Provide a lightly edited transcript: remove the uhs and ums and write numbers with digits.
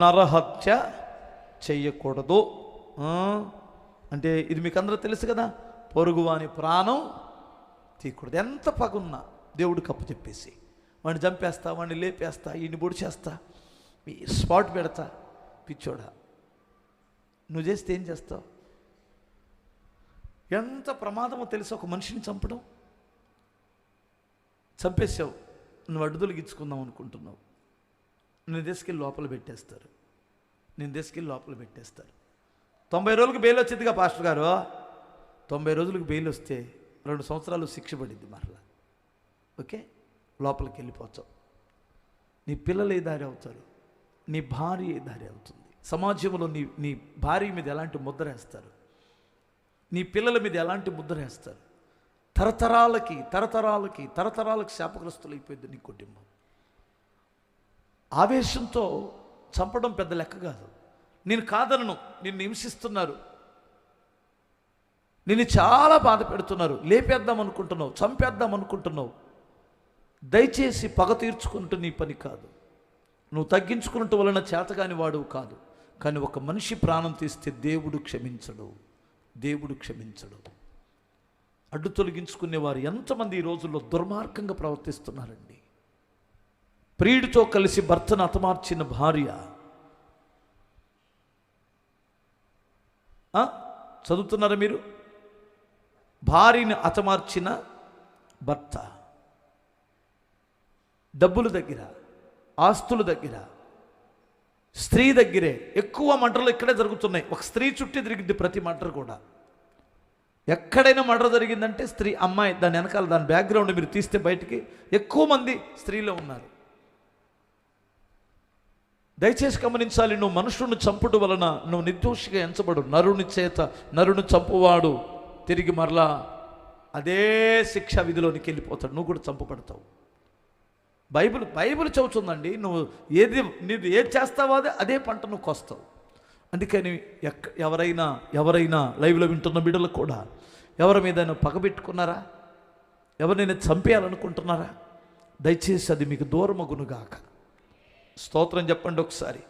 నరహత్య చెయ్యకూడదు. అంటే ఇది మీకు అందరూ తెలుసు కదా, పొరుగువాని ప్రాణం తీయకూడదు. ఎంత పగున్నా దేవుడికి అప్పు చెప్పేసి వాడిని చంపేస్తా, వాడిని లేపేస్తా, ఈయన్ని పొడి చేస్తా, ఈ స్పాట్ పెడతా. పిచ్చోడా, నువ్వు చేస్తే ఏం చేస్తావు? ఎంత ప్రమాదమో తెలుసు ఒక మనిషిని చంపడం. చంపేసావు, నువ్వు అడ్డు తొలగించుకుందాం అనుకుంటున్నావు, నేను తీసుకెళ్ళి లోపల పెట్టేస్తారు. 90 రోజులకు బెయిల్ వచ్చిందిగా పాస్టర్ గారు. 90 రోజులకు బెయిల్ వస్తే 2 సంవత్సరాలు శిక్ష పడింది మరలా. ఓకే, లోపలికి వెళ్ళిపోతావు. నీ పిల్లలు ఏ దారి అవుతారు, నీ భార్య ఏ దారి అవుతుంది. సమాజంలో నీ భార్య మీద ఎలాంటి ముద్ర వేస్తారు, నీ పిల్లల మీద ఎలాంటి ముద్ర వేస్తారు. తరతరాలకి శాపగ్రస్తులైపోయింది నీ కుటుంబం. ఆవేశంతో చంపడం పెద్ద లెక్క కాదు. నేను కాదనను, నిన్ను హింసిస్తున్నారు, నిన్ను చాలా బాధ పెడుతున్నారు, లేపేద్దాం అనుకుంటున్నావు, చంపేద్దాం అనుకుంటున్నావు. దయచేసి పగ తీర్చుకుంటూ నీ పని కాదు, నువ్వు తగ్గించుకున్నట్టు వలన చేతగాని వాడువు కాదు. కానీ ఒక మనిషి ప్రాణం తీస్తే దేవుడు క్షమించడు. అడ్డు తొలగించుకునేవారు ఎంతమంది ఈ రోజుల్లో దుర్మార్గంగా ప్రవర్తిస్తున్నారండి. ప్రియుడితో కలిసి భర్తను హతమార్చిన భార్య, చదువుతున్నారా మీరు? భార్యని హతమార్చిన భర్త, డబ్బుల దగ్గర, ఆస్తుల దగ్గర, స్త్రీ దగ్గరే ఎక్కువ మర్డర్లు ఇక్కడే జరుగుతున్నాయి. ఒక స్త్రీ చుట్టూ తిరిగింది ప్రతి మర్డర్ కూడా. ఎక్కడైనా మర్డర్ జరిగిందంటే స్త్రీ, అమ్మాయి, దాని వెనకాల దాని బ్యాక్గ్రౌండ్ మీరు తీస్తే బయటికి ఎక్కువ మంది స్త్రీలో ఉన్నారు. దయచేసి గమనించాలి, నువ్వు మనుషులను చంపుట వలన నువ్వు నిర్దోషిగా ఎంచబడు. నరుని చంపువాడు తిరిగి మరలా అదే శిక్షా విధిలోనికి వెళ్ళిపోతాడు. నువ్వు కూడా చంపబడతావు. బైబిల్ చెబుతుందండి, నువ్వు ఏది చేస్తావో అదే పంట నువ్వు కోస్తావు. అందుకని ఎవరైనా లైవ్లో వింటున్న బిడ్డలు కూడా ఎవరి మీద పగబెట్టుకున్నారా, ఎవరినైనా చంపేయాలనుకుంటున్నారా, దయచేసి అది మీకు దూరమగునుగాక. స్తోత్రం చెప్పండి ఒకసారి.